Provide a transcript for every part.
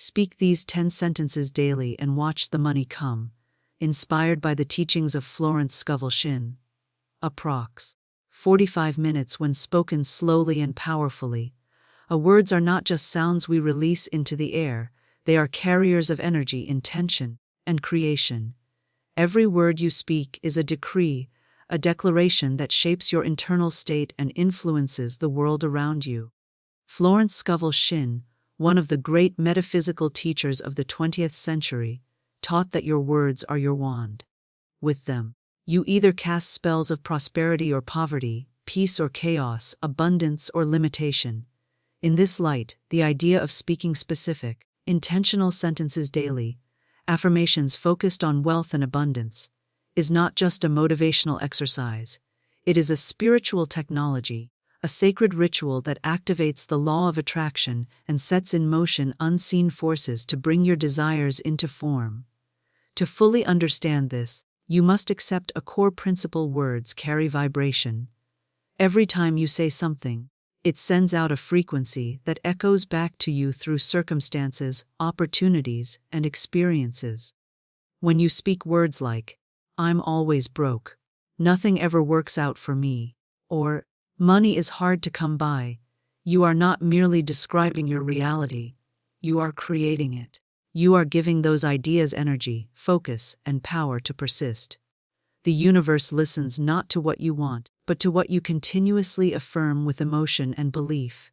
Speak these 10 sentences daily and watch the money come. Inspired by the teachings of Florence Scovel Shinn. Approx. 45 minutes when spoken slowly and powerfully. Words are not just sounds we release into the air, they are carriers of energy, intention, and creation. Every word you speak is a decree, a declaration that shapes your internal state and influences the world around you. Florence Scovel Shinn, one of the great metaphysical teachers of the 20th century, taught that your words are your wand. With them, you either cast spells of prosperity or poverty, peace or chaos, abundance or limitation. In this light, the idea of speaking specific, intentional sentences daily, affirmations focused on wealth and abundance, is not just a motivational exercise. It is a spiritual technology, a sacred ritual that activates the law of attraction and sets in motion unseen forces to bring your desires into form. To fully understand this, you must accept a core principle: words carry vibration. Every time you say something, it sends out a frequency that echoes back to you through circumstances, opportunities, and experiences. When you speak words like, "I'm always broke," "Nothing ever works out for me," or "Money is hard to come by," you are not merely describing your reality, you are creating it. You are giving those ideas energy, focus, and power to persist. The universe listens not to what you want, but to what you continuously affirm with emotion and belief.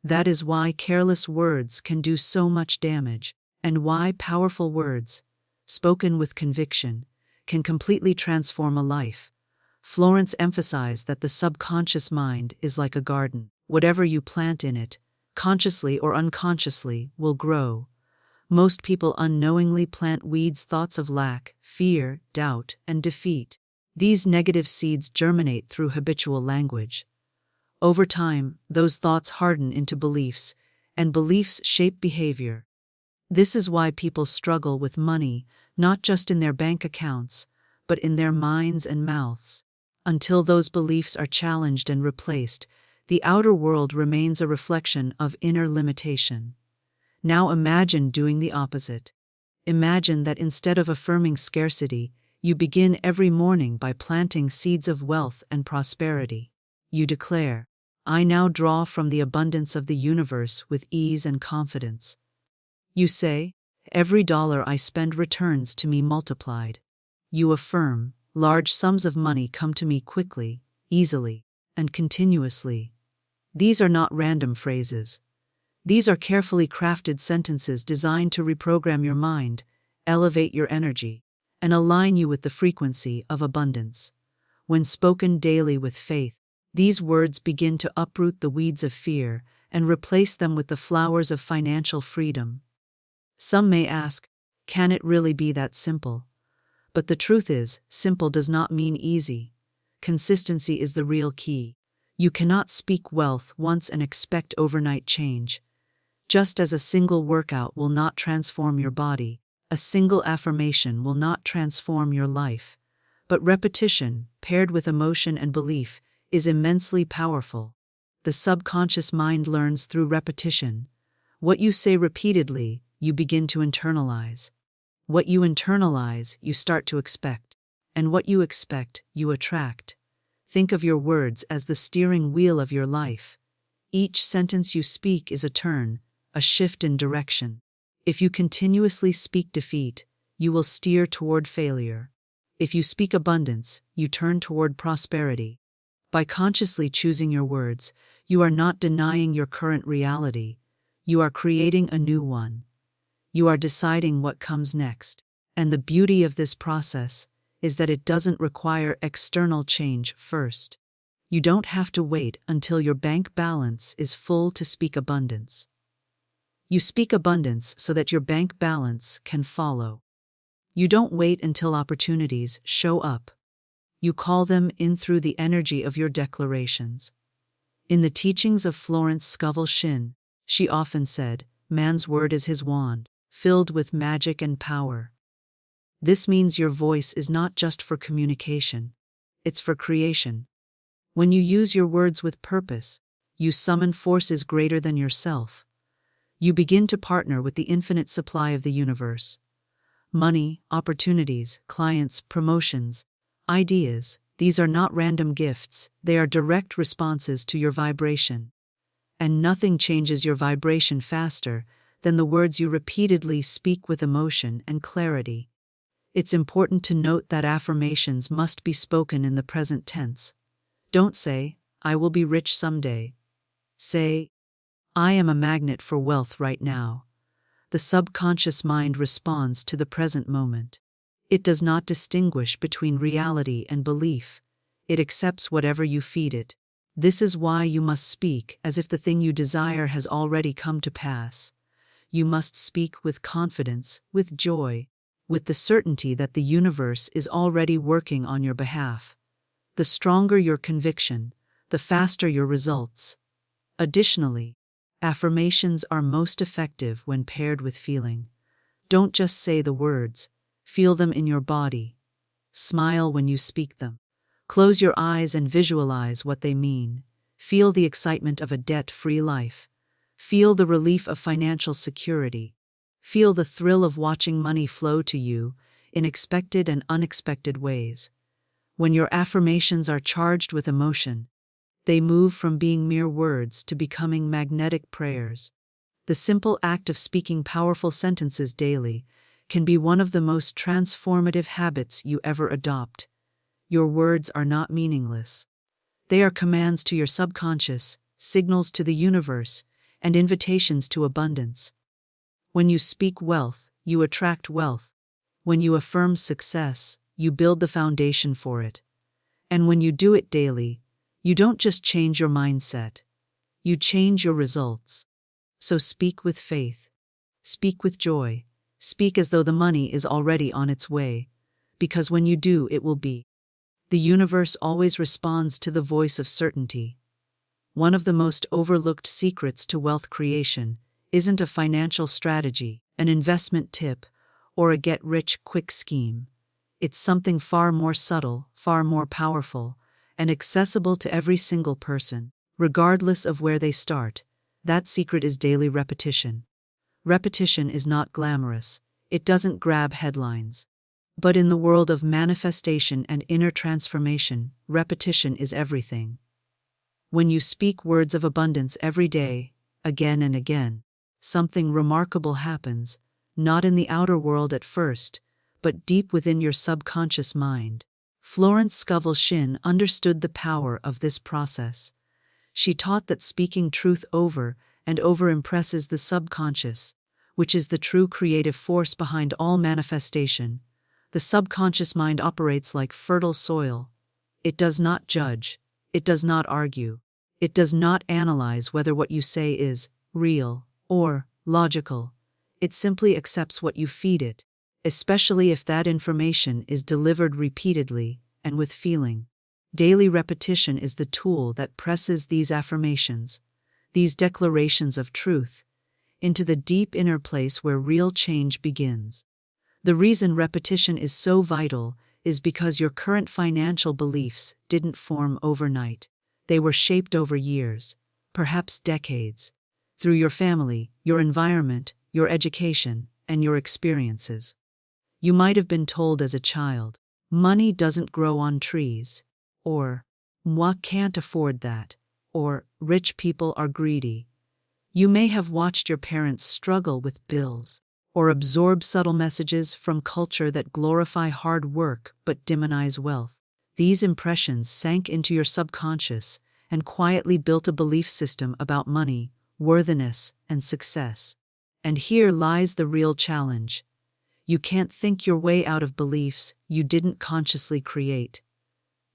That is why careless words can do so much damage, and why powerful words, spoken with conviction, can completely transform a life. Florence emphasized that the subconscious mind is like a garden. Whatever you plant in it, consciously or unconsciously, will grow. Most people unknowingly plant weeds, thoughts of lack, fear, doubt, and defeat. These negative seeds germinate through habitual language. Over time, those thoughts harden into beliefs, and beliefs shape behavior. This is why people struggle with money, not just in their bank accounts, but in their minds and mouths. Until those beliefs are challenged and replaced, the outer world remains a reflection of inner limitation. Now imagine doing the opposite. Imagine that instead of affirming scarcity, you begin every morning by planting seeds of wealth and prosperity. You declare, "I now draw from the abundance of the universe with ease and confidence." You say, "Every dollar I spend returns to me multiplied." You affirm, "Large sums of money come to me quickly, easily, and continuously." These are not random phrases. These are carefully crafted sentences designed to reprogram your mind, elevate your energy, and align you with the frequency of abundance. When spoken daily with faith, these words begin to uproot the weeds of fear and replace them with the flowers of financial freedom. Some may ask, can it really be that simple? But the truth is, simple does not mean easy. Consistency is the real key. You cannot speak wealth once and expect overnight change. Just as a single workout will not transform your body, a single affirmation will not transform your life. But repetition, paired with emotion and belief, is immensely powerful. The subconscious mind learns through repetition. What you say repeatedly, you begin to internalize. What you internalize, you start to expect. And what you expect, you attract. Think of your words as the steering wheel of your life. Each sentence you speak is a turn, a shift in direction. If you continuously speak defeat, you will steer toward failure. If you speak abundance, you turn toward prosperity. By consciously choosing your words, you are not denying your current reality. You are creating a new one. You are deciding what comes next. And the beauty of this process is that it doesn't require external change first. You don't have to wait until your bank balance is full to speak abundance. You speak abundance so that your bank balance can follow. You don't wait until opportunities show up. You call them in through the energy of your declarations. In the teachings of Florence Scovel Shinn, she often said, "Man's word is his wand, filled with magic and power." This means your voice is not just for communication, it's for creation. When you use your words with purpose, you summon forces greater than yourself. You begin to partner with the infinite supply of the universe. Money, opportunities, clients, promotions, ideas, these are not random gifts, they are direct responses to your vibration. And nothing changes your vibration faster than the words you repeatedly speak with emotion and clarity. It's important to note that affirmations must be spoken in the present tense. Don't say, "I will be rich someday." Say, "I am a magnet for wealth right now." The subconscious mind responds to the present moment. It does not distinguish between reality and belief. It accepts whatever you feed it. This is why you must speak as if the thing you desire has already come to pass. You must speak with confidence, with joy, with the certainty that the universe is already working on your behalf. The stronger your conviction, the faster your results. Additionally, affirmations are most effective when paired with feeling. Don't just say the words, feel them in your body. Smile when you speak them. Close your eyes and visualize what they mean. Feel the excitement of a debt-free life. Feel the relief of financial security. Feel the thrill of watching money flow to you in expected and unexpected ways. When your affirmations are charged with emotion, they move from being mere words to becoming magnetic prayers. The simple act of speaking powerful sentences daily can be one of the most transformative habits you ever adopt. Your words are not meaningless. They are commands to your subconscious, signals to the universe, and invitations to abundance. When you speak wealth, you attract wealth. When you affirm success, you build the foundation for it. And when you do it daily, you don't just change your mindset, you change your results. So speak with faith. Speak with joy. Speak as though the money is already on its way, because when you do, it will be. The universe always responds to the voice of certainty. One of the most overlooked secrets to wealth creation isn't a financial strategy, an investment tip, or a get-rich-quick scheme. It's something far more subtle, far more powerful, and accessible to every single person, regardless of where they start. That secret is daily repetition. Repetition is not glamorous. It doesn't grab headlines. But in the world of manifestation and inner transformation, repetition is everything. When you speak words of abundance every day, again and again, something remarkable happens, not in the outer world at first, but deep within your subconscious mind. Florence Scovel Shinn understood the power of this process. She taught that speaking truth over and over impresses the subconscious, which is the true creative force behind all manifestation. The subconscious mind operates like fertile soil. It does not judge. It does not argue. It does not analyze whether what you say is real or logical. It simply accepts what you feed it, especially if that information is delivered repeatedly and with feeling. Daily repetition is the tool that presses these affirmations, these declarations of truth, into the deep inner place where real change begins. The reason repetition is so vital is because your current financial beliefs didn't form overnight. They were shaped over years, perhaps decades, through your family, your environment, your education, and your experiences. You might have been told as a child, "Money doesn't grow on trees," or "Moi can't afford that," or "Rich people are greedy." You may have watched your parents struggle with bills, or absorb subtle messages from culture that glorify hard work but demonize wealth. These impressions sank into your subconscious and quietly built a belief system about money, worthiness, and success. And here lies the real challenge. You can't think your way out of beliefs you didn't consciously create.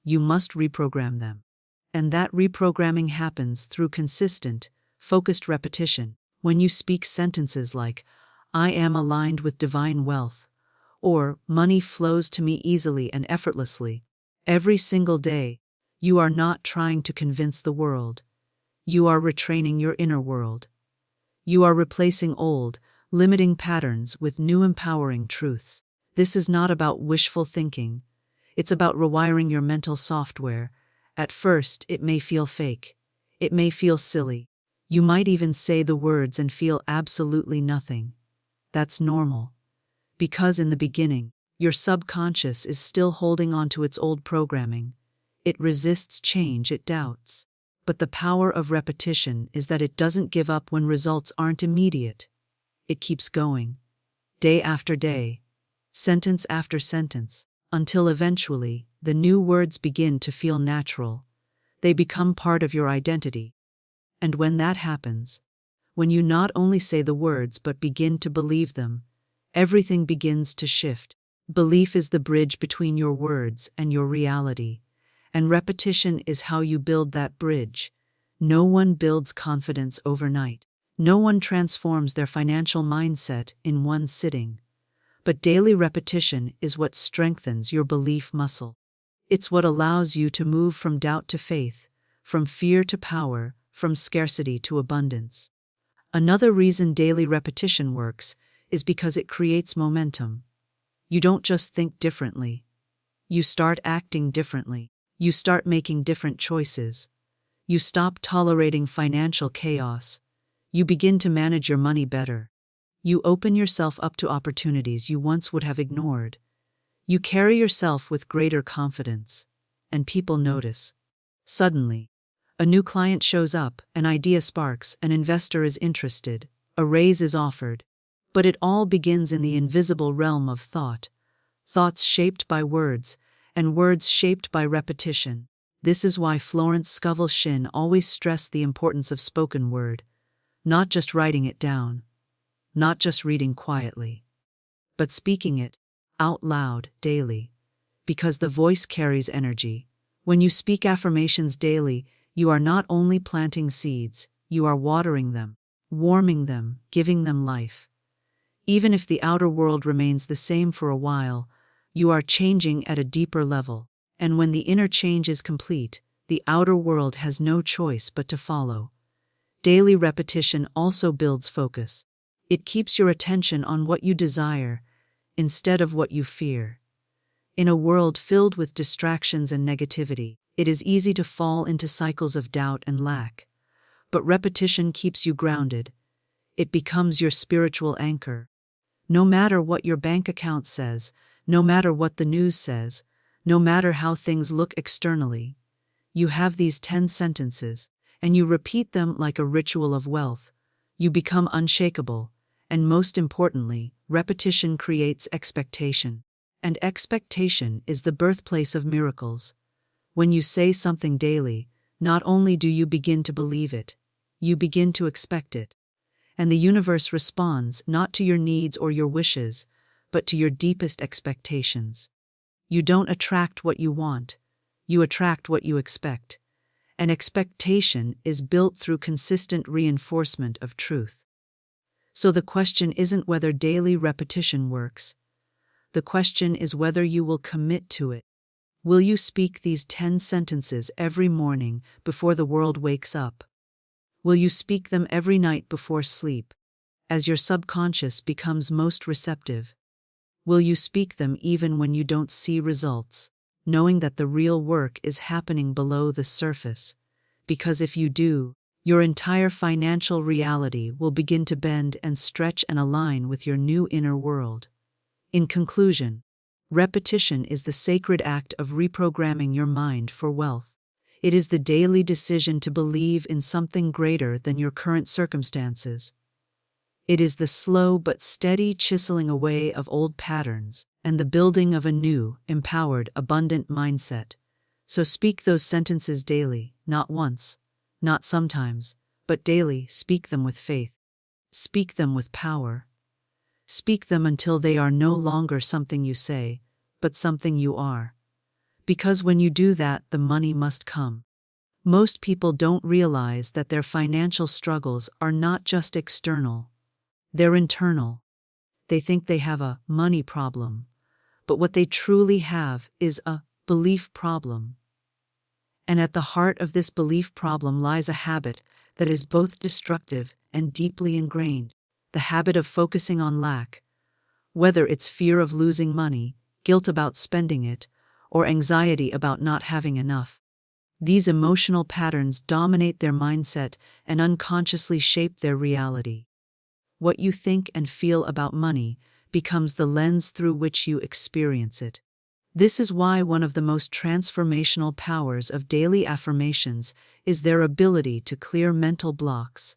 You must reprogram them. And that reprogramming happens through consistent, focused repetition. When you speak sentences like, "I am aligned with divine wealth," or "Money flows to me easily and effortlessly," every single day, you are not trying to convince the world. You are retraining your inner world. You are replacing old, limiting patterns with new empowering truths. This is not about wishful thinking. It's about rewiring your mental software. At first, it may feel fake. It may feel silly. You might even say the words and feel absolutely nothing. That's normal. Because in the beginning, your subconscious is still holding on to its old programming. It resists change, it doubts. But the power of repetition is that it doesn't give up when results aren't immediate. It keeps going, day after day, sentence after sentence, until eventually the new words begin to feel natural. They become part of your identity. And when that happens, when you not only say the words but begin to believe them, everything begins to shift. Belief is the bridge between your words and your reality, and repetition is how you build that bridge. No one builds confidence overnight. No one transforms their financial mindset in one sitting. But daily repetition is what strengthens your belief muscle. It's what allows you to move from doubt to faith, from fear to power, from scarcity to abundance. Another reason daily repetition works is because it creates momentum. You don't just think differently. You start acting differently. You start making different choices. You stop tolerating financial chaos. You begin to manage your money better. You open yourself up to opportunities you once would have ignored. You carry yourself with greater confidence, and people notice. Suddenly, a new client shows up, an idea sparks, an investor is interested, a raise is offered. But it all begins in the invisible realm of thought. Thoughts shaped by words, and words shaped by repetition. This is why Florence Scovel Shinn always stressed the importance of spoken word, not just writing it down, not just reading quietly, but speaking it out loud daily, because the voice carries energy. When you speak affirmations daily, you are not only planting seeds, you are watering them, warming them, giving them life. Even if the outer world remains the same for a while, you are changing at a deeper level, and when the inner change is complete, the outer world has no choice but to follow. Daily repetition also builds focus. It keeps your attention on what you desire instead of what you fear. In a world filled with distractions and negativity, it is easy to fall into cycles of doubt and lack. But repetition keeps you grounded. It becomes your spiritual anchor. No matter what your bank account says, no matter what the news says, no matter how things look externally, you have these 10 sentences, and you repeat them like a ritual of wealth. You become unshakable, and most importantly, repetition creates expectation. And expectation is the birthplace of miracles. When you say something daily, not only do you begin to believe it, you begin to expect it. And the universe responds not to your needs or your wishes, but to your deepest expectations. You don't attract what you want, you attract what you expect. And expectation is built through consistent reinforcement of truth. So the question isn't whether daily repetition works. The question is whether you will commit to it. Will you speak these 10 sentences every morning before the world wakes up? Will you speak them every night before sleep, as your subconscious becomes most receptive? Will you speak them even when you don't see results, knowing that the real work is happening below the surface? Because if you do, your entire financial reality will begin to bend and stretch and align with your new inner world. In conclusion, repetition is the sacred act of reprogramming your mind for wealth. It is the daily decision to believe in something greater than your current circumstances. It is the slow but steady chiseling away of old patterns and the building of a new, empowered, abundant mindset. So speak those sentences daily, not once, not sometimes, but daily. Speak them with faith. Speak them with power. Speak them until they are no longer something you say, but something you are. Because when you do that, the money must come. Most people don't realize that their financial struggles are not just external. They're internal. They think they have a money problem, but what they truly have is a belief problem. And at the heart of this belief problem lies a habit that is both destructive and deeply ingrained, the habit of focusing on lack. Whether it's fear of losing money, guilt about spending it, or anxiety about not having enough, These emotional patterns dominate their mindset and unconsciously shape their reality. What you think and feel about money becomes the lens through which you experience it. This is why one of the most transformational powers of daily affirmations is their ability to clear mental blocks,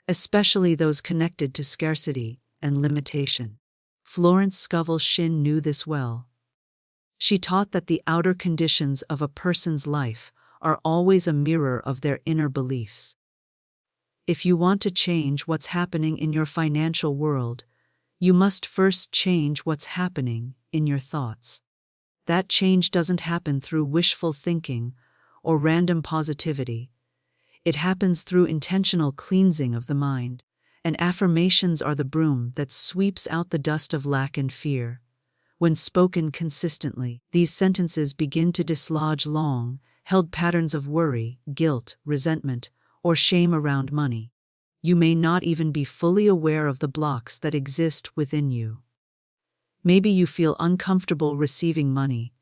especially those connected to scarcity and limitation. Florence Scovel Shinn knew this well. She taught that the outer conditions of a person's life are always a mirror of their inner beliefs. If you want to change what's happening in your financial world, you must first change what's happening in your thoughts. That change doesn't happen through wishful thinking or random positivity. It happens through intentional cleansing of the mind, and affirmations are the broom that sweeps out the dust of lack and fear. When spoken consistently, these sentences begin to dislodge long-held patterns of worry, guilt, resentment, or shame around money. You may not even be fully aware of the blocks that exist within you. Maybe you feel uncomfortable receiving money,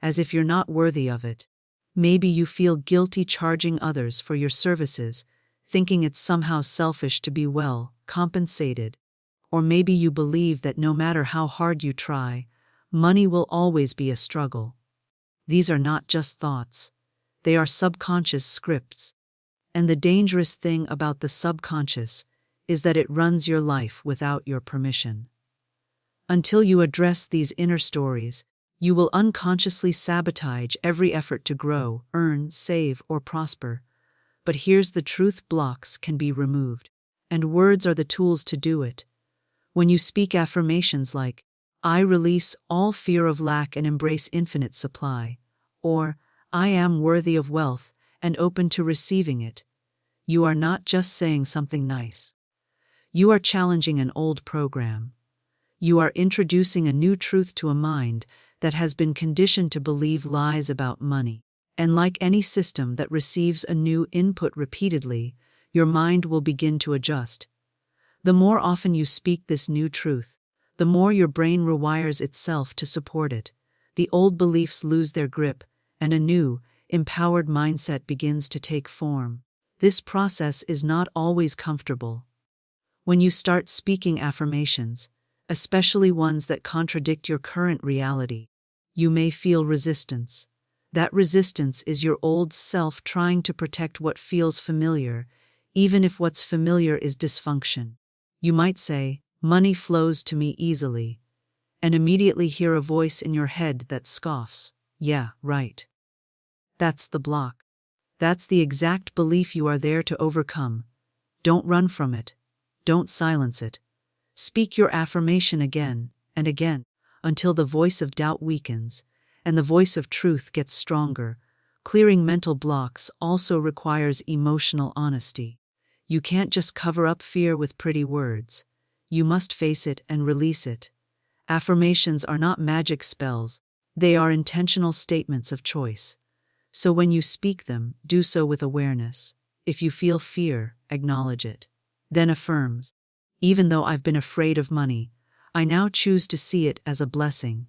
as if you're not worthy of it. Maybe you feel guilty charging others for your services, thinking it's somehow selfish to be well compensated. Or maybe you believe that no matter how hard you try, money will always be a struggle. These are not just thoughts. They are subconscious scripts. And the dangerous thing about the subconscious is that it runs your life without your permission. Until you address these inner stories, you will unconsciously sabotage every effort to grow, earn, save, or prosper. But here's the truth: blocks can be removed, and words are the tools to do it. When you speak affirmations like, "I release all fear of lack and embrace infinite supply," or "I am worthy of wealth and open to receiving it," you are not just saying something nice. You are challenging an old program. You are introducing a new truth to a mind that has been conditioned to believe lies about money. And like any system that receives a new input repeatedly, your mind will begin to adjust. The more often you speak this new truth, the more your brain rewires itself to support it. The old beliefs lose their grip, and a new, empowered mindset begins to take form. This process is not always comfortable. When you start speaking affirmations, especially ones that contradict your current reality, you may feel resistance. That resistance is your old self trying to protect what feels familiar, even if what's familiar is dysfunction. You might say, "Money flows to me easily," and immediately hear a voice in your head that scoffs. Yeah, right. That's the block. That's the exact belief you are there to overcome. Don't run from it. Don't silence it. Speak your affirmation again and again until the voice of doubt weakens and the voice of truth gets stronger. Clearing mental blocks also requires emotional honesty. You can't just cover up fear with pretty words. You must face it and release it. Affirmations are not magic spells. They are intentional statements of choice. So when you speak them, do so with awareness. If you feel fear, acknowledge it. Then affirms, "Even though I've been afraid of money, I now choose to see it as a blessing."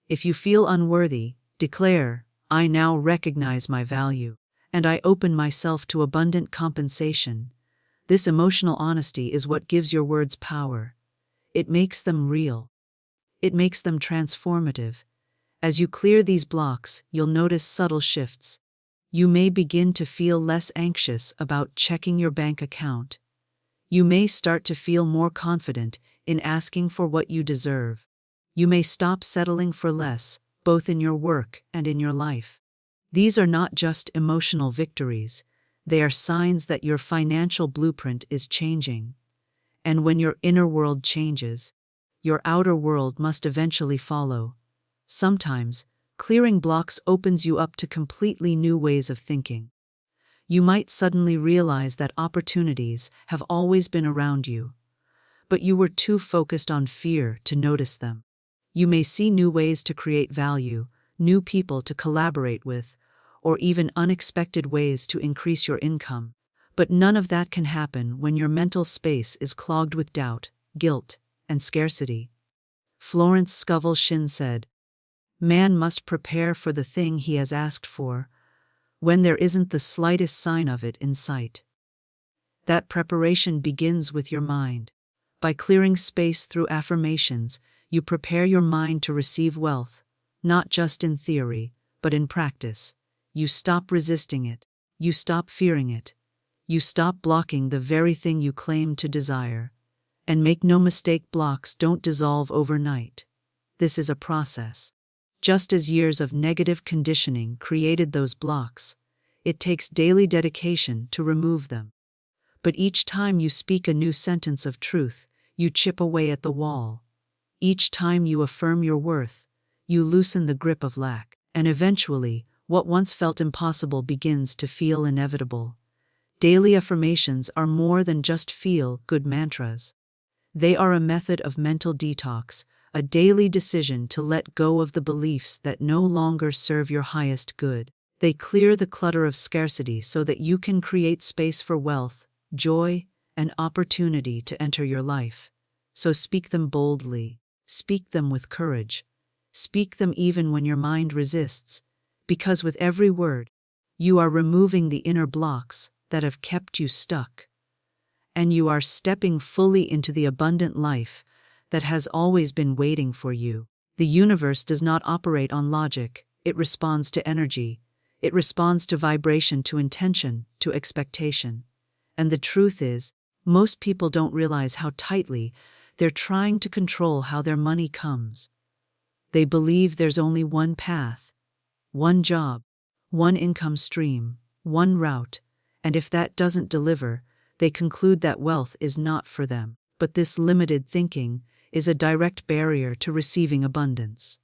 If you feel unworthy, declare, "I now recognize my value, and I open myself to abundant compensation." This emotional honesty is what gives your words power. It makes them real. It makes them transformative. As you clear these blocks, you'll notice subtle shifts. You may begin to feel less anxious about checking your bank account. You may start to feel more confident in asking for what you deserve. You may stop settling for less, both in your work and in your life. These are not just emotional victories. They are signs that your financial blueprint is changing. And when your inner world changes, your outer world must eventually follow. Sometimes, clearing blocks opens you up to completely new ways of thinking. You might suddenly realize that opportunities have always been around you, but you were too focused on fear to notice them. You may see new ways to create value, new people to collaborate with, or even unexpected ways to increase your income. But none of that can happen when your mental space is clogged with doubt, guilt, and scarcity. Florence Scovel Shinn said, "Man must prepare for the thing he has asked for, when there isn't the slightest sign of it in sight. That preparation begins with your mind. By clearing space through affirmations, you prepare your mind to receive wealth, not just in theory, but in practice. You stop resisting it. You stop fearing it. You stop blocking the very thing you claim to desire. And make no mistake, blocks don't dissolve overnight. This is a process. Just as years of negative conditioning created those blocks, it takes daily dedication to remove them. But each time you speak a new sentence of truth, you chip away at the wall. Each time you affirm your worth, you loosen the grip of lack, and eventually, what once felt impossible begins to feel inevitable. Daily affirmations are more than just feel-good mantras. They are a method of mental detox, a daily decision to let go of the beliefs that no longer serve your highest good. They clear the clutter of scarcity so that you can create space for wealth, joy, and opportunity to enter your life. So speak them boldly. Speak them with courage. Speak them even when your mind resists, because with every word, you are removing the inner blocks that have kept you stuck. And you are stepping fully into the abundant life that has always been waiting for you. The universe does not operate on logic. It responds to energy. It responds to vibration, to intention, to expectation. And the truth is, most people don't realize how tightly they're trying to control how their money comes. They believe there's only one path, one job, one income stream, one route, and if that doesn't deliver, they conclude that wealth is not for them. But this limited thinking is a direct barrier to receiving abundance.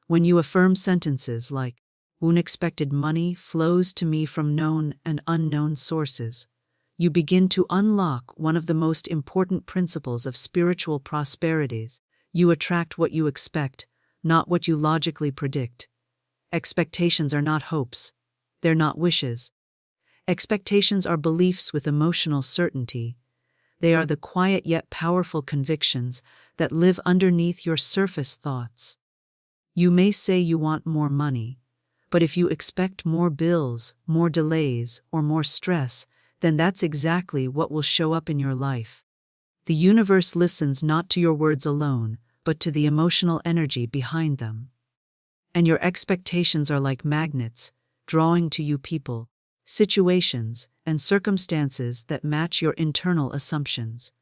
When you affirm sentences like, "Unexpected money flows to me from known and unknown sources," you begin to unlock one of the most important principles of spiritual prosperities. You attract what you expect, not what you logically predict. Expectations are not hopes. They're not wishes. Expectations are beliefs with emotional certainty. They are the quiet yet powerful convictions that live underneath your surface thoughts. You may say you want more money, but if you expect more bills, more delays, or more stress, then that's exactly what will show up in your life. The universe listens not to your words alone, but to the emotional energy behind them. And your expectations are like magnets, drawing to you people, situations, and circumstances that match your internal assumptions.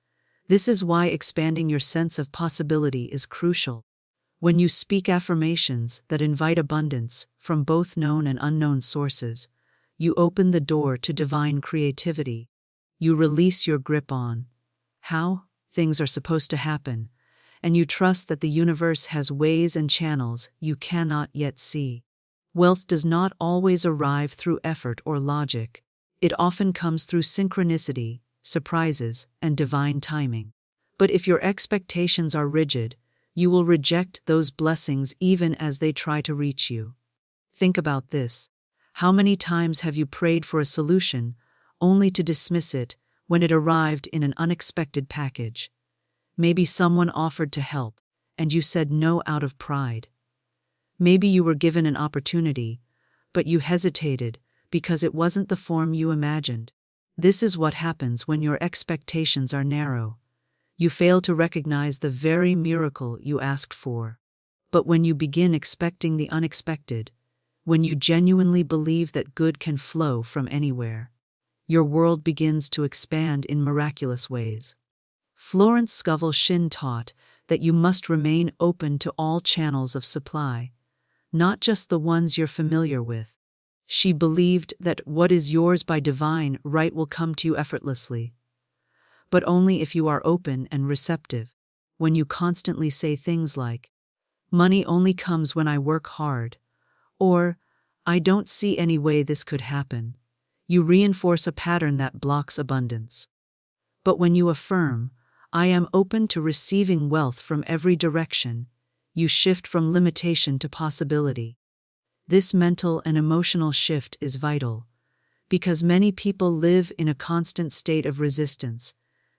This is why expanding your sense of possibility is crucial. When you speak affirmations that invite abundance from both known and unknown sources, you open the door to divine creativity. You release your grip on how things are supposed to happen, and you trust that the universe has ways and channels you cannot yet see. Wealth does not always arrive through effort or logic. It often comes through synchronicity, surprises, and divine timing. But if your expectations are rigid, you will reject those blessings even as they try to reach you. Think about this. How many times have you prayed for a solution only to dismiss it when it arrived in an unexpected package? Maybe someone offered to help, and you said no out of pride. Maybe you were given an opportunity, but you hesitated because it wasn't the form you imagined. This is what happens when your expectations are narrow. You fail to recognize the very miracle you asked for. But when you begin expecting the unexpected, when you genuinely believe that good can flow from anywhere, your world begins to expand in miraculous ways. Florence Scovel Shinn taught that you must remain open to all channels of supply, not just the ones you're familiar with. She believed that what is yours by divine right will come to you effortlessly, but only if you are open and receptive. When you constantly say things like, "Money only comes when I work hard," or "I don't see any way this could happen," you reinforce a pattern that blocks abundance. But when you affirm, "I am open to receiving wealth from every direction," you shift from limitation to possibility. This mental and emotional shift is vital, because many people live in a constant state of resistance,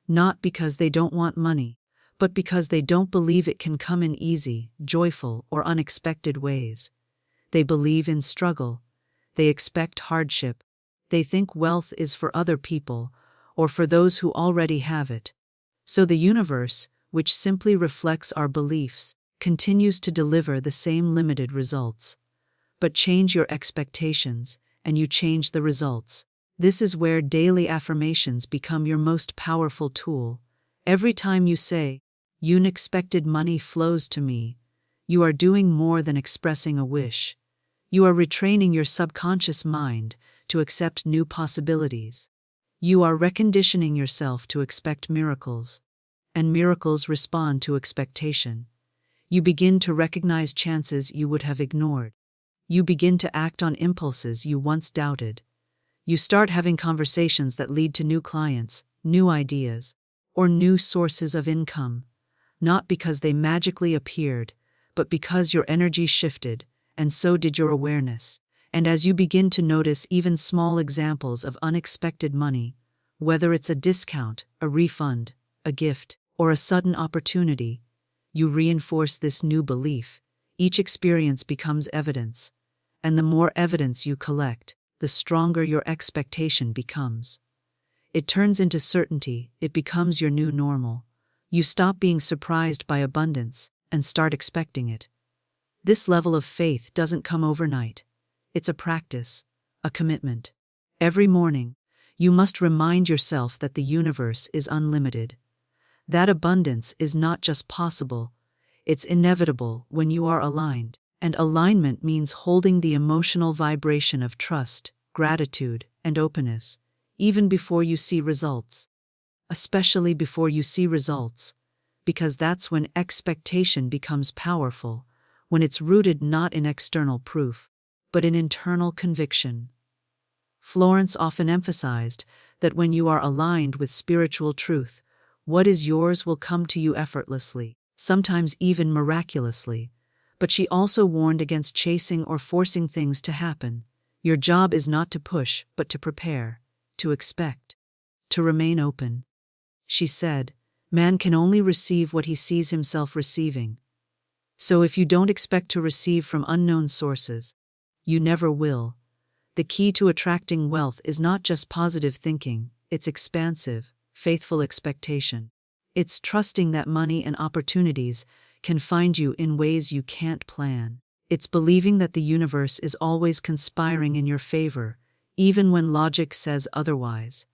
not because they don't want money, but because they don't believe it can come in easy, joyful, or unexpected ways. They believe in struggle. They expect hardship. They think wealth is for other people, or for those who already have it. So the universe, which simply reflects our beliefs, continues to deliver the same limited results. But change your expectations, and you change the results. This is where daily affirmations become your most powerful tool. Every time you say, "Unexpected money flows to me," you are doing more than expressing a wish. You are retraining your subconscious mind to accept new possibilities. You are reconditioning yourself to expect miracles, and miracles respond to expectation. You begin to recognize chances you would have ignored. You begin to act on impulses you once doubted. You start having conversations that lead to new clients, new ideas, or new sources of income, not because they magically appeared, but because your energy shifted, and so did your awareness. And as you begin to notice even small examples of unexpected money, whether it's a discount, a refund, a gift, or a sudden opportunity, you reinforce this new belief. Each experience becomes evidence, and the more evidence you collect, the stronger your expectation becomes. It turns into certainty. It becomes your new normal. You stop being surprised by abundance and start expecting it. This level of faith doesn't come overnight. It's a practice, a commitment. Every morning, you must remind yourself that the universe is unlimited. That abundance is not just possible, it's inevitable when you are aligned. And alignment means holding the emotional vibration of trust, gratitude, and openness, even before you see results. Especially before you see results, because that's when expectation becomes powerful, when it's rooted not in external proof, but in internal conviction. Florence often emphasized that when you are aligned with spiritual truth, what is yours will come to you effortlessly, sometimes even miraculously. But she also warned against chasing or forcing things to happen. Your job is not to push, but to prepare, to expect, to remain open. She said, "Man can only receive what he sees himself receiving. So if you don't expect to receive from unknown sources, you never will." The key to attracting wealth is not just positive thinking, it's expansive, faithful expectation. It's trusting that money and opportunities can find you in ways you can't plan. It's believing that the universe is always conspiring in your favor, even when logic says otherwise.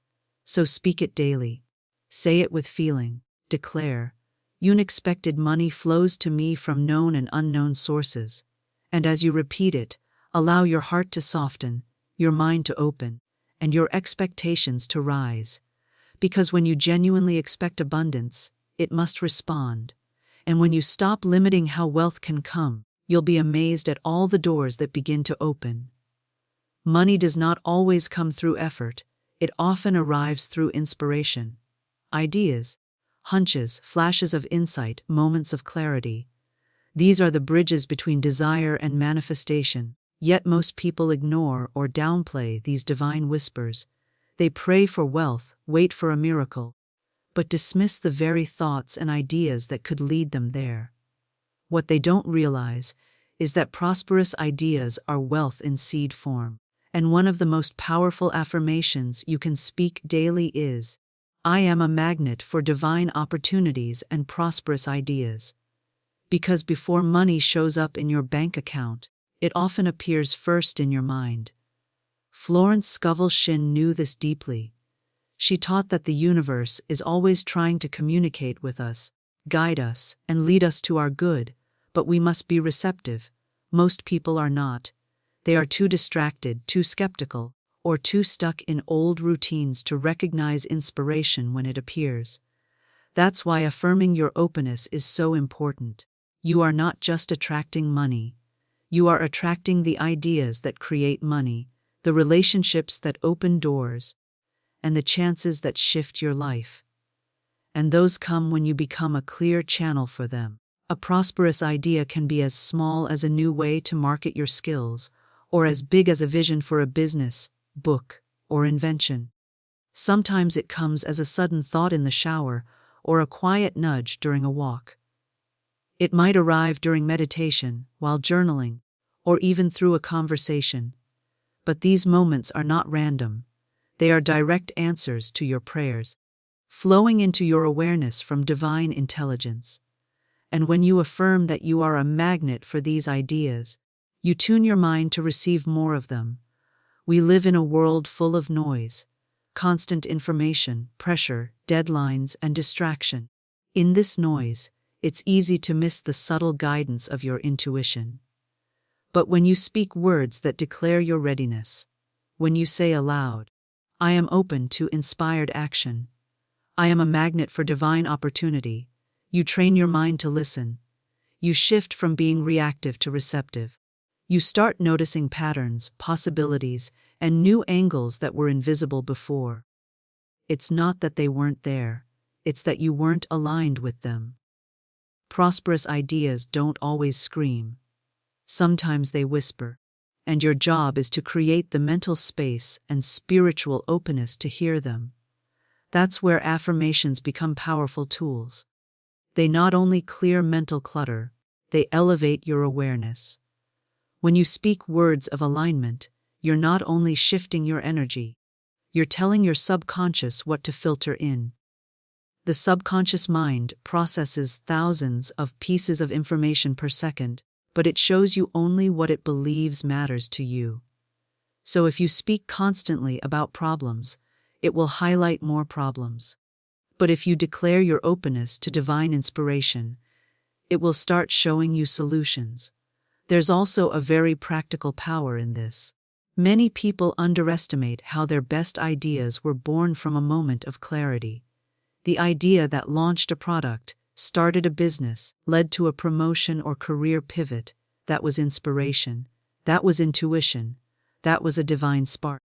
So speak it daily. Say it with feeling. Declare, "Unexpected money flows to me from known and unknown sources." And as you repeat it, allow your heart to soften, your mind to open, and your expectations to rise. Because when you genuinely expect abundance, it must respond. And when you stop limiting how wealth can come, you'll be amazed at all the doors that begin to open. Money does not always come through effort. It often arrives through inspiration. Ideas, hunches, flashes of insight, moments of clarity. These are the bridges between desire and manifestation. Yet most people ignore or downplay these divine whispers. They pray for wealth, wait for a miracle, but dismiss the very thoughts and ideas that could lead them there. What they don't realize is that prosperous ideas are wealth in seed form. And one of the most powerful affirmations you can speak daily is, "I am a magnet for divine opportunities and prosperous ideas." Because before money shows up in your bank account, it often appears first in your mind. Florence Scovel Shinn knew this deeply. She taught that the universe is always trying to communicate with us, guide us, and lead us to our good, but we must be receptive. Most people are not. They are too distracted, too skeptical, or too stuck in old routines to recognize inspiration when it appears. That's why affirming your openness is so important. You are not just attracting money. You are attracting the ideas that create money, the relationships that open doors, and the chances that shift your life. And those come when you become a clear channel for them. A prosperous idea can be as small as a new way to market your skills, or as big as a vision for a business, book, or invention. Sometimes it comes as a sudden thought in the shower, or a quiet nudge during a walk. It might arrive during meditation, while journaling, or even through a conversation. But these moments are not random. They are direct answers to your prayers, flowing into your awareness from divine intelligence. And when you affirm that you are a magnet for these ideas, you tune your mind to receive more of them. We live in a world full of noise, constant information, pressure, deadlines, and distraction. In this noise, it's easy to miss the subtle guidance of your intuition. But when you speak words that declare your readiness, when you say aloud, "I am open to inspired action. I am a magnet for divine opportunity," you train your mind to listen. You shift from being reactive to receptive. You start noticing patterns, possibilities, and new angles that were invisible before. It's not that they weren't there, it's that you weren't aligned with them. Prosperous ideas don't always scream. Sometimes they whisper, and your job is to create the mental space and spiritual openness to hear them. That's where affirmations become powerful tools. They not only clear mental clutter, they elevate your awareness. When you speak words of alignment, you're not only shifting your energy, you're telling your subconscious what to filter in. The subconscious mind processes thousands of pieces of information per second, but it shows you only what it believes matters to you. So if you speak constantly about problems, it will highlight more problems. But if you declare your openness to divine inspiration, it will start showing you solutions. There's also a very practical power in this. Many people underestimate how their best ideas were born from a moment of clarity. The idea that launched a product, started a business, led to a promotion or career pivot, that was inspiration, that was intuition, that was a divine spark.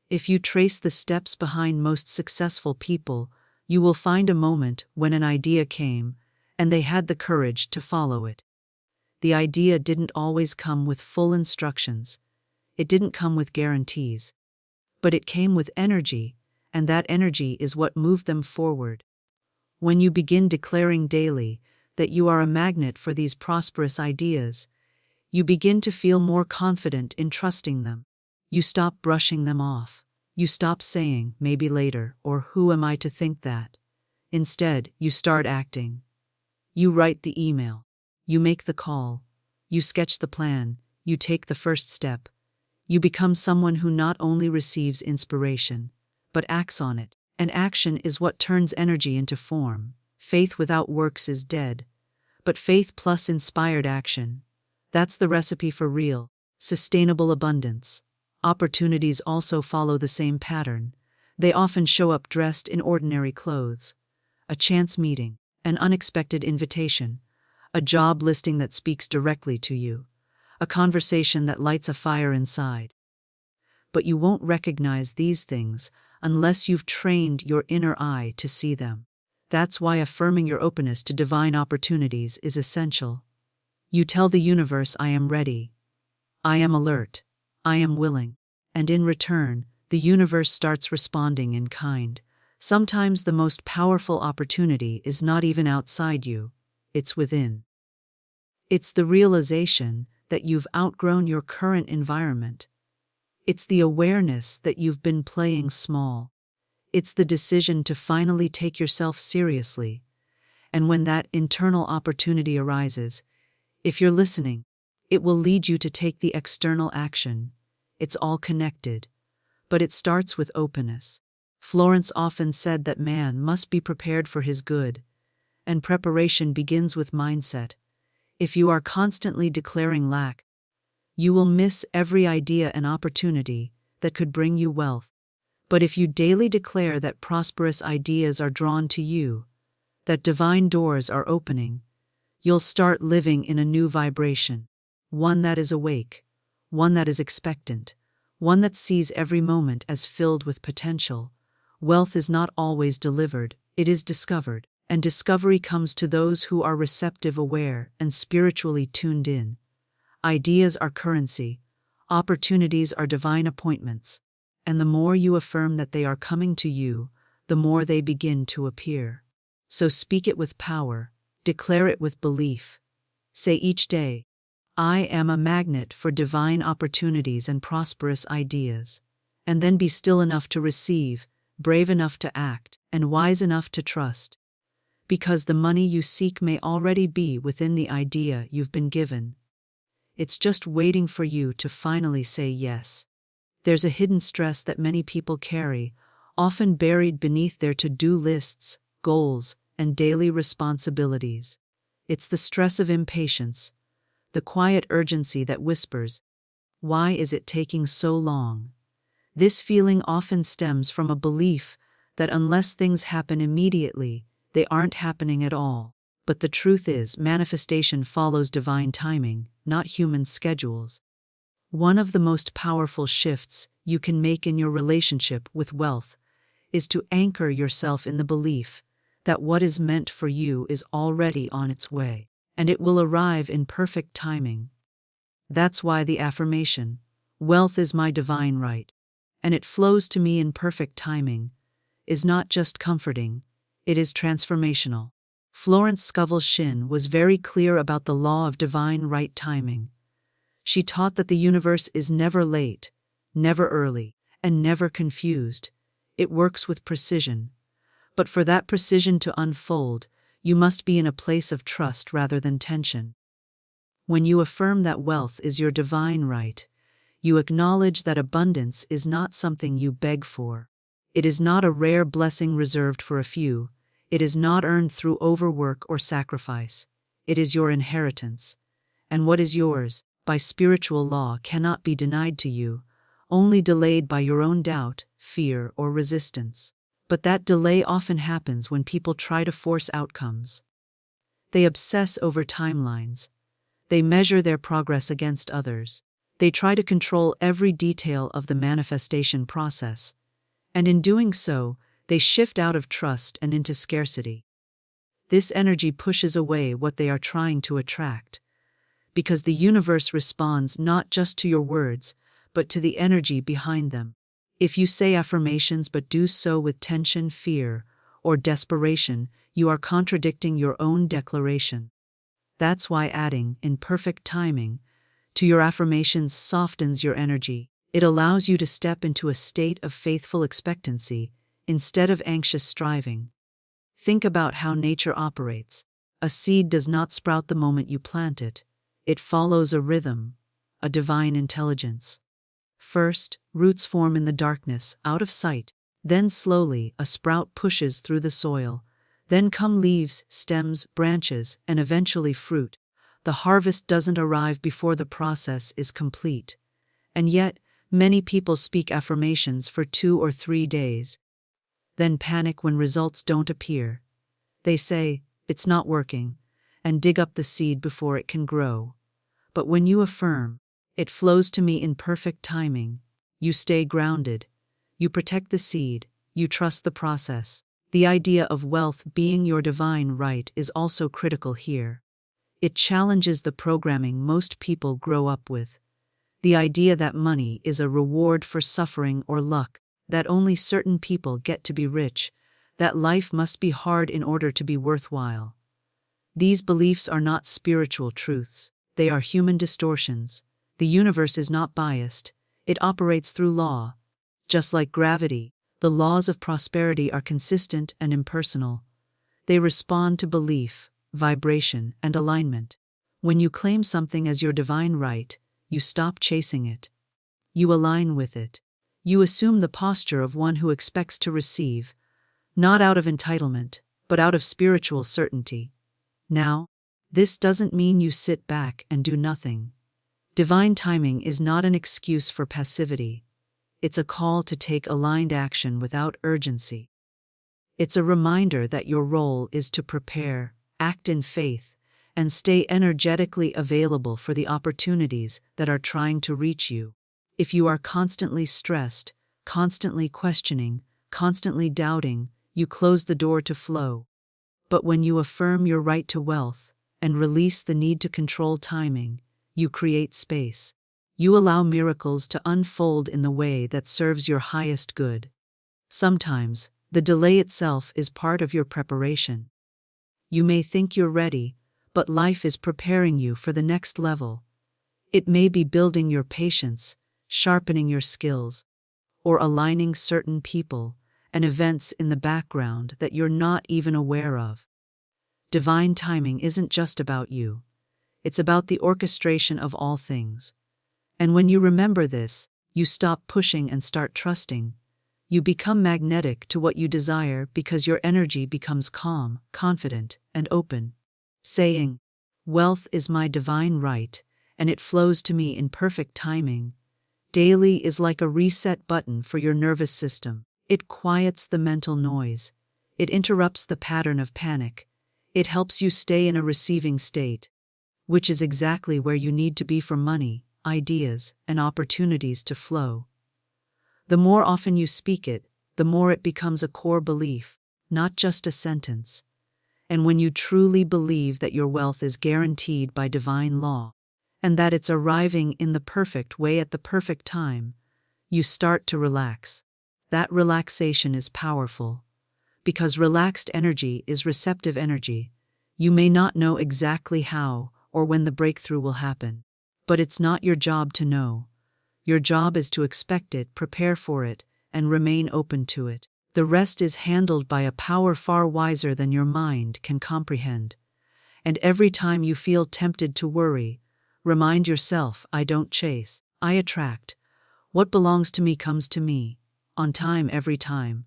If you trace the steps behind most successful people, you will find a moment when an idea came, and they had the courage to follow it. The idea didn't always come with full instructions. It didn't come with guarantees. But it came with energy, and that energy is what moved them forward. When you begin declaring daily that you are a magnet for these prosperous ideas, you begin to feel more confident in trusting them. You stop brushing them off. You stop saying, "maybe later," or "who am I to think that?" Instead, you start acting. You write the email. You make the call. You sketch the plan. You take the first step. You become someone who not only receives inspiration, but acts on it. And action is what turns energy into form. Faith without works is dead. But faith plus inspired action, that's the recipe for real, sustainable abundance. Opportunities also follow the same pattern. They often show up dressed in ordinary clothes. A chance meeting, an unexpected invitation, a job listing that speaks directly to you, a conversation that lights a fire inside. But you won't recognize these things unless you've trained your inner eye to see them. That's why affirming your openness to divine opportunities is essential. You tell the universe, "I am ready. I am alert. I am willing." And in return, the universe starts responding in kind. Sometimes the most powerful opportunity is not even outside you, it's within. It's the realization that you've outgrown your current environment. It's the awareness that you've been playing small. It's the decision to finally take yourself seriously. And when that internal opportunity arises, if you're listening, it will lead you to take the external action. It's all connected. But it starts with openness. Florence often said that man must be prepared for his good, and preparation begins with mindset. If you are constantly declaring lack, you will miss every idea and opportunity that could bring you wealth. But if you daily declare that prosperous ideas are drawn to you, that divine doors are opening, you'll start living in a new vibration, one that is awake, one that is expectant, one that sees every moment as filled with potential. Wealth is not always delivered, it is discovered, and discovery comes to those who are receptive, aware, and spiritually tuned in. Ideas are currency, opportunities are divine appointments, and the more you affirm that they are coming to you, the more they begin to appear. So speak it with power, declare it with belief. Say each day, I am a magnet for divine opportunities and prosperous ideas. And then be still enough to receive, brave enough to act, and wise enough to trust. Because the money you seek may already be within the idea you've been given. It's just waiting for you to finally say yes. There's a hidden stress that many people carry, often buried beneath their to-do lists, goals, and daily responsibilities. It's the stress of impatience, the quiet urgency that whispers, "Why is it taking so long?" This feeling often stems from a belief that unless things happen immediately, they aren't happening at all. But the truth is, manifestation follows divine timing, not human schedules. One of the most powerful shifts you can make in your relationship with wealth is to anchor yourself in the belief that what is meant for you is already on its way, and it will arrive in perfect timing. That's why the affirmation, "Wealth is my divine right, and it flows to me in perfect timing," is not just comforting, it is transformational. Florence Scovel Shinn was very clear about the law of divine right timing. She taught that the universe is never late, never early, and never confused. It works with precision. But for that precision to unfold, you must be in a place of trust rather than tension. When you affirm that wealth is your divine right, you acknowledge that abundance is not something you beg for. It is not a rare blessing reserved for a few. It is not earned through overwork or sacrifice. It is your inheritance. And what is yours, by spiritual law, cannot be denied to you, only delayed by your own doubt, fear, or resistance. But that delay often happens when people try to force outcomes. They obsess over timelines. They measure their progress against others. They try to control every detail of the manifestation process. And in doing so, they shift out of trust and into scarcity. This energy pushes away what they are trying to attract, because the universe responds not just to your words, but to the energy behind them. If you say affirmations but do so with tension, fear, or desperation, you are contradicting your own declaration. That's why adding, "in perfect timing," to your affirmations softens your energy. It allows you to step into a state of faithful expectancy instead of anxious striving. Think about how nature operates. A seed does not sprout the moment you plant it. It follows a rhythm, a divine intelligence. First, roots form in the darkness, out of sight. Then slowly, a sprout pushes through the soil. Then come leaves, stems, branches, and eventually fruit. The harvest doesn't arrive before the process is complete. And yet, many people speak affirmations for 2 or 3 days, then panic when results don't appear. They say, "It's not working," and dig up the seed before it can grow. But when you affirm, "It flows to me in perfect timing," you stay grounded. You protect the seed. You trust the process. The idea of wealth being your divine right is also critical here. It challenges the programming most people grow up with. The idea that money is a reward for suffering or luck, that only certain people get to be rich, that life must be hard in order to be worthwhile. These beliefs are not spiritual truths. They are human distortions. The universe is not biased. It operates through law. Just like gravity, the laws of prosperity are consistent and impersonal. They respond to belief, vibration, and alignment. When you claim something as your divine right, you stop chasing it. You align with it. You assume the posture of one who expects to receive, not out of entitlement, but out of spiritual certainty. Now, this doesn't mean you sit back and do nothing. Divine timing is not an excuse for passivity. It's a call to take aligned action without urgency. It's a reminder that your role is to prepare, act in faith, and stay energetically available for the opportunities that are trying to reach you. If you are constantly stressed, constantly questioning, constantly doubting, you close the door to flow. But when you affirm your right to wealth and release the need to control timing, you create space. You allow miracles to unfold in the way that serves your highest good. Sometimes, the delay itself is part of your preparation. You may think you're ready, but life is preparing you for the next level, It may be building your patience, sharpening your skills, or aligning certain people and events in the background that you're not even aware of. Divine timing isn't just about you. It's about the orchestration of all things. And when you remember this, you stop pushing and start trusting. You become magnetic to what you desire because your energy becomes calm, confident, and open. Saying, "Wealth is my divine right, and it flows to me in perfect timing," daily is like a reset button for your nervous system. It quiets the mental noise. It interrupts the pattern of panic. It helps you stay in a receiving state, which is exactly where you need to be for money, ideas, and opportunities to flow. The more often you speak it, the more it becomes a core belief, not just a sentence. And when you truly believe that your wealth is guaranteed by divine law, and that it's arriving in the perfect way at the perfect time, you start to relax. That relaxation is powerful, because relaxed energy is receptive energy. You may not know exactly how or when the breakthrough will happen, but it's not your job to know. Your job is to expect it, prepare for it, and remain open to it. The rest is handled by a power far wiser than your mind can comprehend. And every time you feel tempted to worry, remind yourself, I don't chase, I attract. What belongs to me comes to me, on time every time.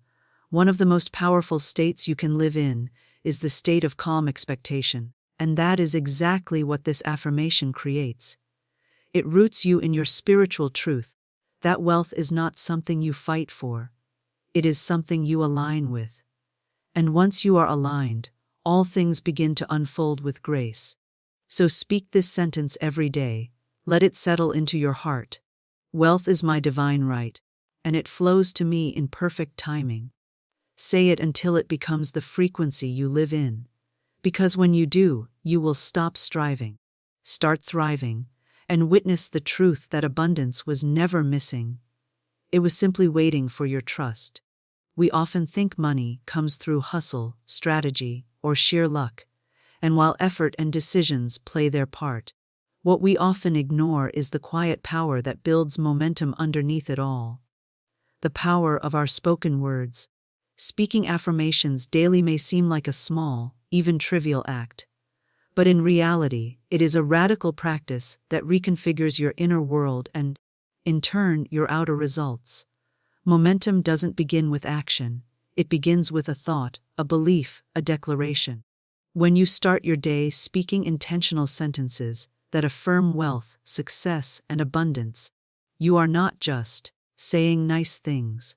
One of the most powerful states you can live in is the state of calm expectation, and that is exactly what this affirmation creates. It roots you in your spiritual truth, that wealth is not something you fight for. It is something you align with. And once you are aligned, all things begin to unfold with grace. So speak this sentence every day. Let it settle into your heart. Wealth is my divine right, and it flows to me in perfect timing. Say it until it becomes the frequency you live in. Because when you do, you will stop striving, start thriving, and witness the truth that abundance was never missing. It was simply waiting for your trust. We often think money comes through hustle, strategy, or sheer luck, and while effort and decisions play their part, what we often ignore is the quiet power that builds momentum underneath it all. The power of our spoken words. Speaking affirmations daily may seem like a small, even trivial act, but in reality, it is a radical practice that reconfigures your inner world and, in turn, your outer results. Momentum doesn't begin with action. It begins with a thought, a belief, a declaration. When you start your day speaking intentional sentences that affirm wealth, success, and abundance, you are not just saying nice things.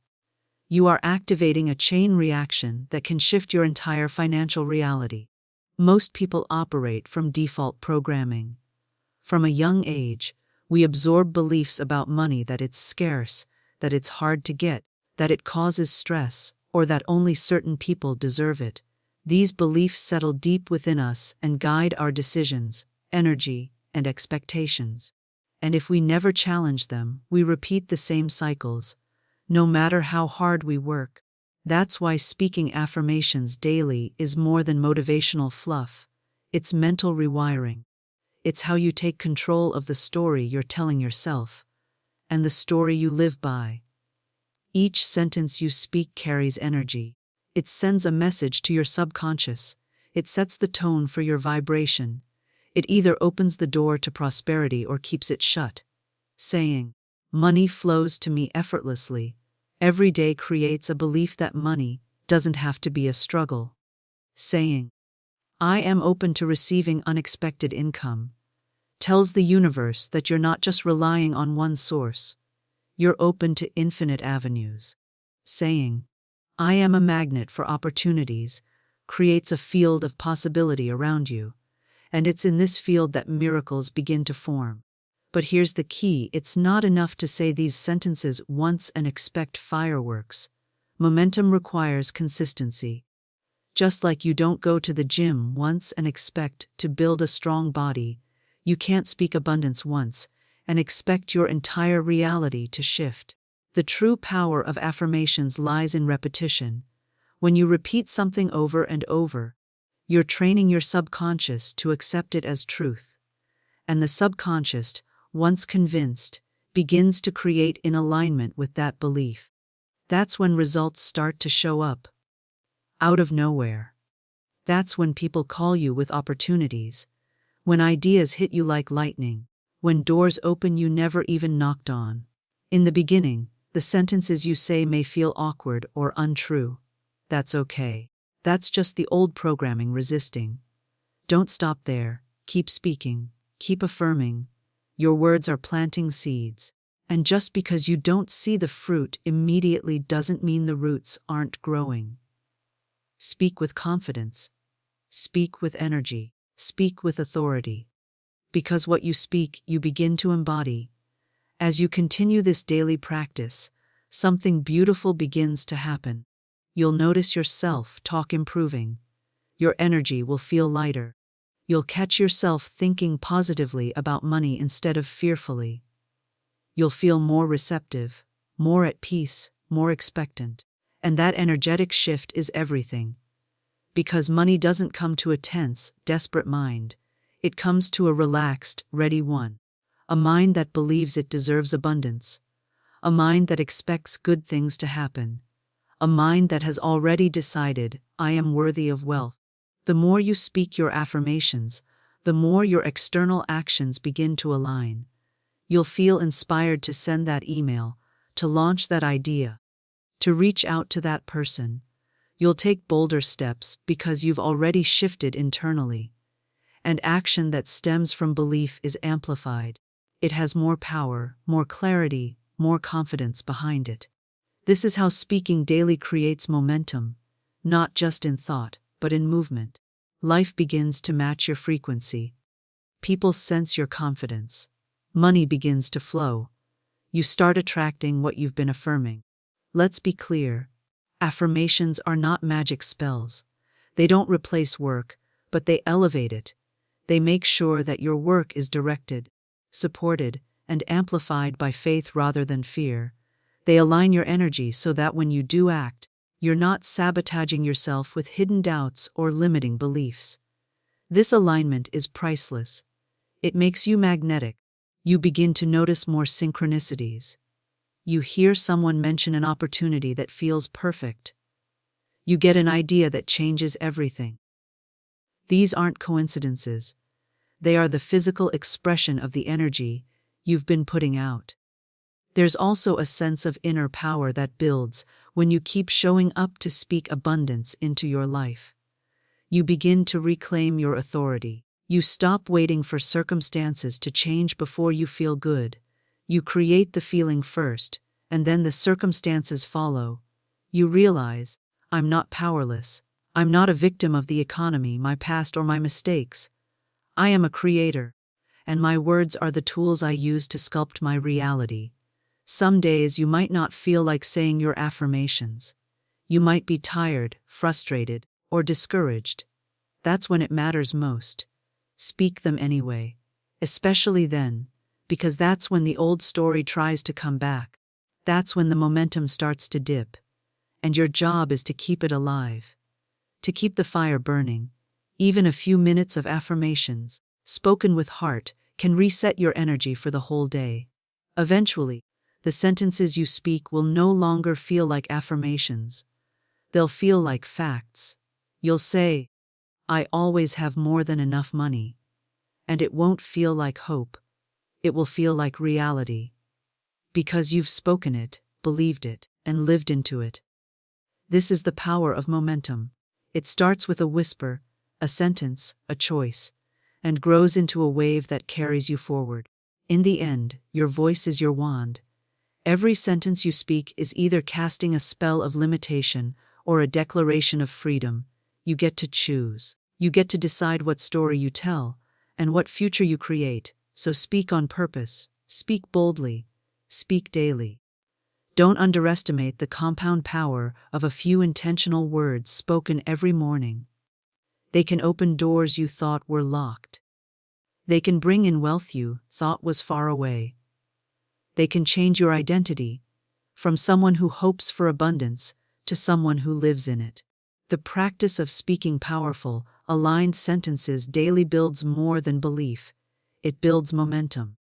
You are activating a chain reaction that can shift your entire financial reality. Most people operate from default programming. From a young age, we absorb beliefs about money that it's scarce, that it's hard to get, that it causes stress, or that only certain people deserve it. These beliefs settle deep within us and guide our decisions, energy, and expectations. And if we never challenge them, we repeat the same cycles, no matter how hard we work. That's why speaking affirmations daily is more than motivational fluff. It's mental rewiring. It's how you take control of the story you're telling yourself, and the story you live by. Each sentence you speak carries energy. It sends a message to your subconscious. It sets the tone for your vibration. It either opens the door to prosperity or keeps it shut. Saying, "Money flows to me effortlessly," every day creates a belief that money doesn't have to be a struggle. Saying, "I am open to receiving unexpected income," tells the universe that you're not just relying on one source. You're open to infinite avenues. Saying, "I am a magnet for opportunities," creates a field of possibility around you. And it's in this field that miracles begin to form. But here's the key, it's not enough to say these sentences once and expect fireworks. Momentum requires consistency. Just like you don't go to the gym once and expect to build a strong body, you can't speak abundance once and expect your entire reality to shift. The true power of affirmations lies in repetition. When you repeat something over and over, you're training your subconscious to accept it as truth. And the subconscious, once convinced, begins to create in alignment with that belief. That's when results start to show up. Out of nowhere. That's when people call you with opportunities. When ideas hit you like lightning. When doors open you never even knocked on. In the beginning, the sentences you say may feel awkward or untrue. That's okay. That's just the old programming resisting. Don't stop there. Keep speaking. Keep affirming. Your words are planting seeds. And just because you don't see the fruit immediately doesn't mean the roots aren't growing. Speak with confidence. Speak with energy. Speak with authority. Because what you speak, you begin to embody. As you continue this daily practice, something beautiful begins to happen. You'll notice your self-talk improving. Your energy will feel lighter. You'll catch yourself thinking positively about money instead of fearfully. You'll feel more receptive, more at peace, more expectant. And that energetic shift is everything. Because money doesn't come to a tense, desperate mind. It comes to a relaxed, ready one. A mind that believes it deserves abundance. A mind that expects good things to happen. A mind that has already decided, I am worthy of wealth. The more you speak your affirmations, the more your external actions begin to align. You'll feel inspired to send that email, to launch that idea, to reach out to that person. You'll take bolder steps because you've already shifted internally. And action that stems from belief is amplified. It has more power, more clarity, more confidence behind it. This is how speaking daily creates momentum, not just in thought, but in movement. Life begins to match your frequency. People sense your confidence. Money begins to flow. You start attracting what you've been affirming. Let's be clear. Affirmations are not magic spells. They don't replace work, but they elevate it. They make sure that your work is directed, supported, and amplified by faith rather than fear. They align your energy so that when you do act, you're not sabotaging yourself with hidden doubts or limiting beliefs. This alignment is priceless. It makes you magnetic. You begin to notice more synchronicities. You hear someone mention an opportunity that feels perfect. You get an idea that changes everything. These aren't coincidences. They are the physical expression of the energy you've been putting out. There's also a sense of inner power that builds when you keep showing up to speak abundance into your life. You begin to reclaim your authority. You stop waiting for circumstances to change before you feel good. You create the feeling first, and then the circumstances follow. You realize, I'm not powerless. I'm not a victim of the economy, my past, or my mistakes. I am a creator, and my words are the tools I use to sculpt my reality. Some days you might not feel like saying your affirmations. You might be tired, frustrated, or discouraged. That's when it matters most. Speak them anyway, especially then, because that's when the old story tries to come back. That's when the momentum starts to dip, and your job is to keep it alive, to keep the fire burning. Even a few minutes of affirmations, spoken with heart, can reset your energy for the whole day. Eventually, the sentences you speak will no longer feel like affirmations. They'll feel like facts. You'll say, I always have more than enough money. And it won't feel like hope. It will feel like reality. Because you've spoken it, believed it, and lived into it. This is the power of momentum. It starts with a whisper, a sentence, a choice, and grows into a wave that carries you forward. In the end, your voice is your wand. Every sentence you speak is either casting a spell of limitation or a declaration of freedom. You get to choose. You get to decide what story you tell and what future you create. So speak on purpose, speak boldly, speak daily. Don't underestimate the compound power of a few intentional words spoken every morning. They can open doors you thought were locked. They can bring in wealth you thought was far away. They can change your identity from someone who hopes for abundance to someone who lives in it. The practice of speaking powerful, aligned sentences daily builds more than belief. It builds momentum.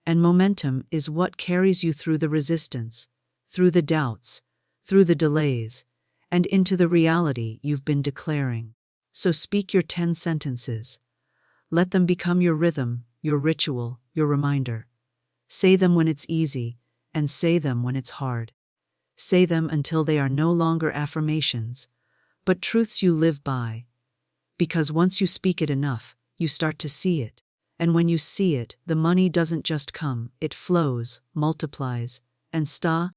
And momentum is what carries you through the resistance, through the doubts, through the delays, and into the reality you've been declaring. So speak your 10 sentences. Let them become your rhythm, your ritual, your reminder. Say them when it's easy, and say them when it's hard. Say them until they are no longer affirmations, but truths you live by. Because once you speak it enough, you start to see it. And when you see it, the money doesn't just come, it flows, multiplies, and